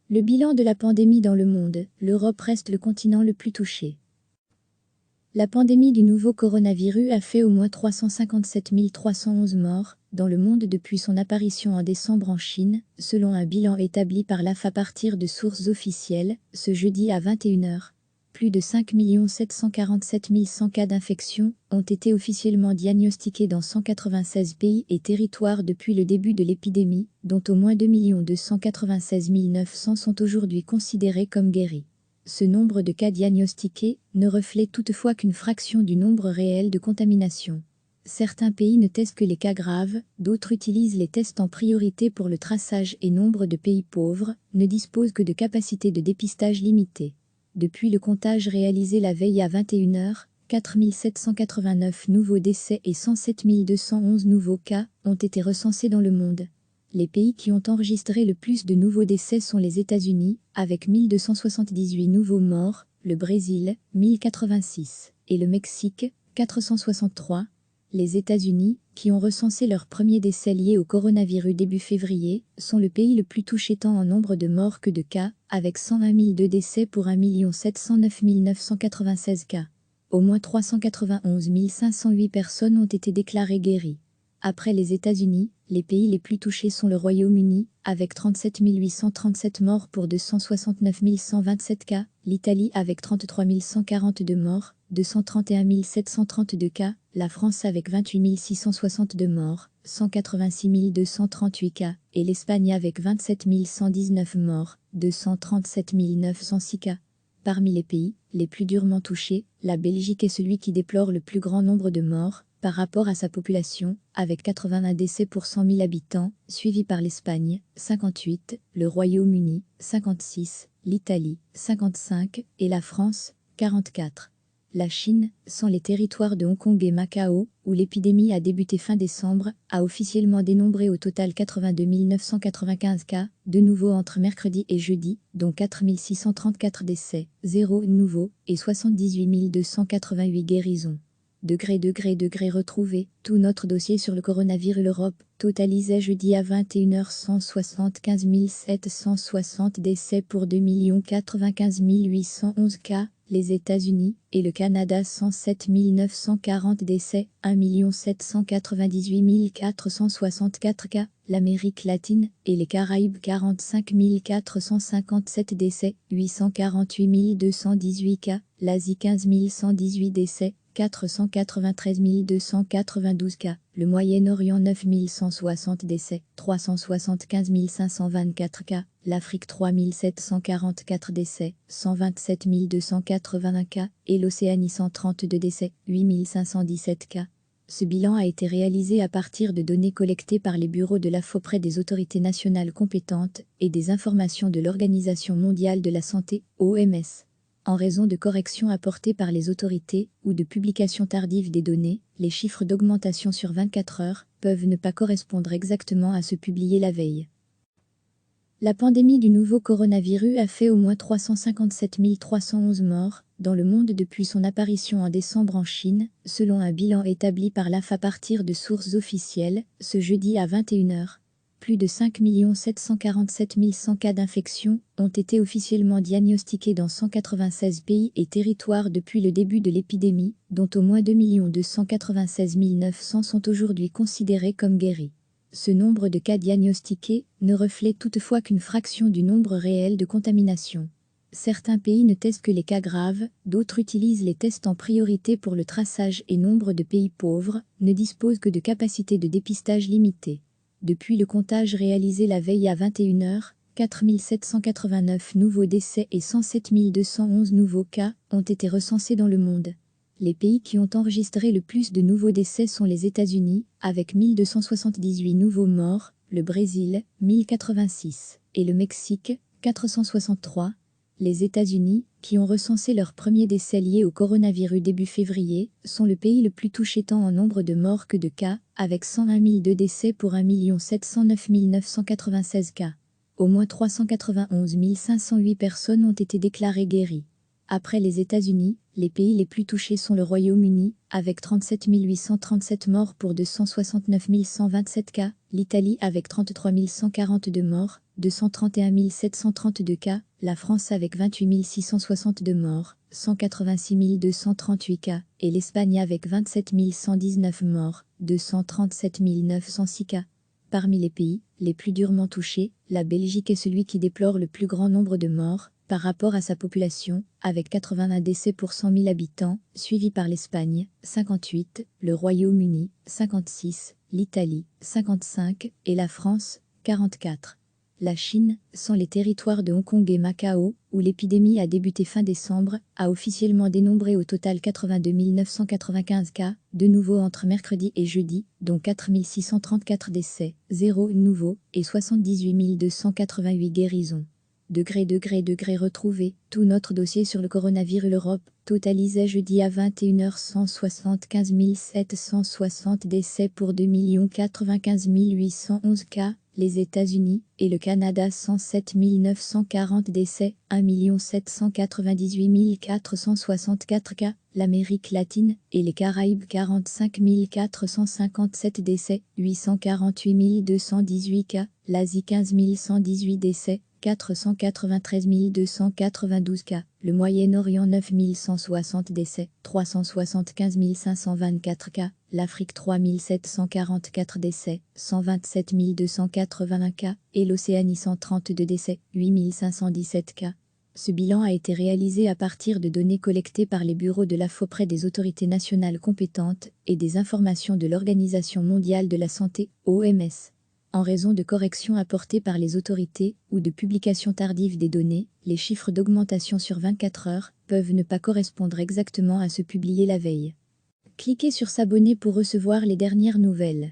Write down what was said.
Le bilan de la pandémie dans le monde, l'Europe reste le continent le plus touché. La pandémie du nouveau coronavirus a fait au moins 357 311 morts dans le monde depuis son apparition en décembre en Chine, selon un bilan établi par l'AF à partir de sources officielles, ce jeudi à 21 h. Plus de 5 747 100 cas d'infection ont été officiellement diagnostiqués dans 196 pays et territoires depuis le début de l'épidémie, dont au moins 2 296 900 sont aujourd'hui considérés comme guéris. Ce nombre de cas diagnostiqués ne reflète toutefois qu'une fraction du nombre réel de contaminations. Certains pays ne testent que les cas graves, d'autres utilisent les tests en priorité pour le traçage et nombre de pays pauvres ne disposent que de capacités de dépistage limitées. Depuis le comptage réalisé la veille à 21 h, 4 789 nouveaux décès et 107 211 nouveaux cas ont été recensés dans le monde. Les pays qui ont enregistré le plus de nouveaux décès sont les États-Unis, avec 1278 nouveaux morts, le Brésil, 1086, et le Mexique, 463. Les États-Unis, qui ont recensé leur premier décès lié au coronavirus début février, sont le pays le plus touché tant en nombre de morts que de cas, avec 101 002 décès pour 1 709 996 cas. Au moins 391 508 personnes ont été déclarées guéries. Après les États-Unis, les pays les plus touchés sont le Royaume-Uni, avec 37 837 morts pour 269 127 cas, l'Italie avec 33 142 morts, 231 732 cas, la France avec 28 662 morts, 186 238 cas, et l'Espagne avec 27 119 morts, 237 906 cas. Parmi les pays les plus durement touchés, la Belgique est celui qui déplore le plus grand nombre de morts, par rapport à sa population, avec 81 décès pour 100 000 habitants, suivi par l'Espagne, 58, le Royaume-Uni, 56, l'Italie, 55, et la France, 44. La Chine, sans les territoires de Hong Kong et Macao, où l'épidémie a débuté fin décembre, a officiellement dénombré au total 82 995 cas, de nouveau entre mercredi et jeudi, dont 4 634 décès, 0 nouveaux, et 78 288 guérisons. Degré retrouvé, tout notre dossier sur le coronavirus. L'Europe totalisait jeudi à 21 h 175 760 décès pour 2 95 811 cas, les États-Unis et le Canada 107 940 décès, 1 798 464 cas, l'Amérique latine et les Caraïbes 45 457 décès, 848 218 cas, l'Asie 15 118 décès, 493 292 cas, le Moyen-Orient 9 160 décès, 375 524 cas, l'Afrique 3 744 décès, 127 281 cas, et l'Océanie 132 décès, 8 517 cas. Ce bilan a été réalisé à partir de données collectées par les bureaux de l'AF auprès des autorités nationales compétentes et des informations de l'Organisation mondiale de la santé, OMS. En raison de corrections apportées par les autorités ou de publications tardives des données, les chiffres d'augmentation sur 24 heures peuvent ne pas correspondre exactement à ceux publiés la veille. La pandémie du nouveau coronavirus a fait au moins 357 311 morts dans le monde depuis son apparition en décembre en Chine, selon un bilan établi par l'AF à partir de sources officielles, ce jeudi à 21 h. Plus de 5 747 100 cas d'infection ont été officiellement diagnostiqués dans 196 pays et territoires depuis le début de l'épidémie, dont au moins 2 296 900 sont aujourd'hui considérés comme guéris. Ce nombre de cas diagnostiqués ne reflète toutefois qu'une fraction du nombre réel de contaminations. Certains pays ne testent que les cas graves, d'autres utilisent les tests en priorité pour le traçage et nombre de pays pauvres ne disposent que de capacités de dépistage limitées. Depuis le comptage réalisé la veille à 21 h, 4 789 nouveaux décès et 107 211 nouveaux cas ont été recensés dans le monde. Les pays qui ont enregistré le plus de nouveaux décès sont les États-Unis, avec 1278 nouveaux morts, le Brésil, 1086, et le Mexique, 463. Les États-Unis, qui ont recensé leur premier décès lié au coronavirus début février, sont le pays le plus touché tant en nombre de morts que de cas, avec 101 002 décès pour 1 709 996 cas. Au moins 391 508 personnes ont été déclarées guéries. Après les États-Unis, les pays les plus touchés sont le Royaume-Uni, avec 37 837 morts pour 269 127 cas, l'Italie avec 33 142 morts, 231 732 cas, la France avec 28 662 morts, 186 238 cas, et l'Espagne avec 27 119 morts, 237 906 cas. Parmi les pays les plus durement touchés, la Belgique est celui qui déplore le plus grand nombre de morts, par rapport à sa population, avec 81 décès pour 100 000 habitants, suivi par l'Espagne, 58, le Royaume-Uni, 56, l'Italie, 55, et la France, 44. La Chine, sans les territoires de Hong Kong et Macao, où l'épidémie a débuté fin décembre, a officiellement dénombré au total 82 995 cas, de nouveau entre mercredi et jeudi, dont 4 634 décès, 0 nouveaux, et 78 288 guérisons. Degré retrouvé, tout notre dossier sur le coronavirus. L'Europe totalisait jeudi à 21h 175 760 décès pour 2 95 811 cas, les États-Unis et le Canada 107 940 décès, 1 798 464 cas, l'Amérique latine et les Caraïbes 45 457 décès, 848 218 cas, l'Asie 15 118 décès, 493 292 cas, le Moyen-Orient 9 160 décès, 375 524 cas, l'Afrique 3 744 décès, 127 281 cas, et l'Océanie 132 décès, 8 517 cas. Ce bilan a été réalisé à partir de données collectées par les bureaux de l'AFO auprès des autorités nationales compétentes et des informations de l'Organisation mondiale de la santé, OMS. En raison de corrections apportées par les autorités ou de publications tardives des données, les chiffres d'augmentation sur 24 heures peuvent ne pas correspondre exactement à ceux publiés la veille. Cliquez sur s'abonner pour recevoir les dernières nouvelles.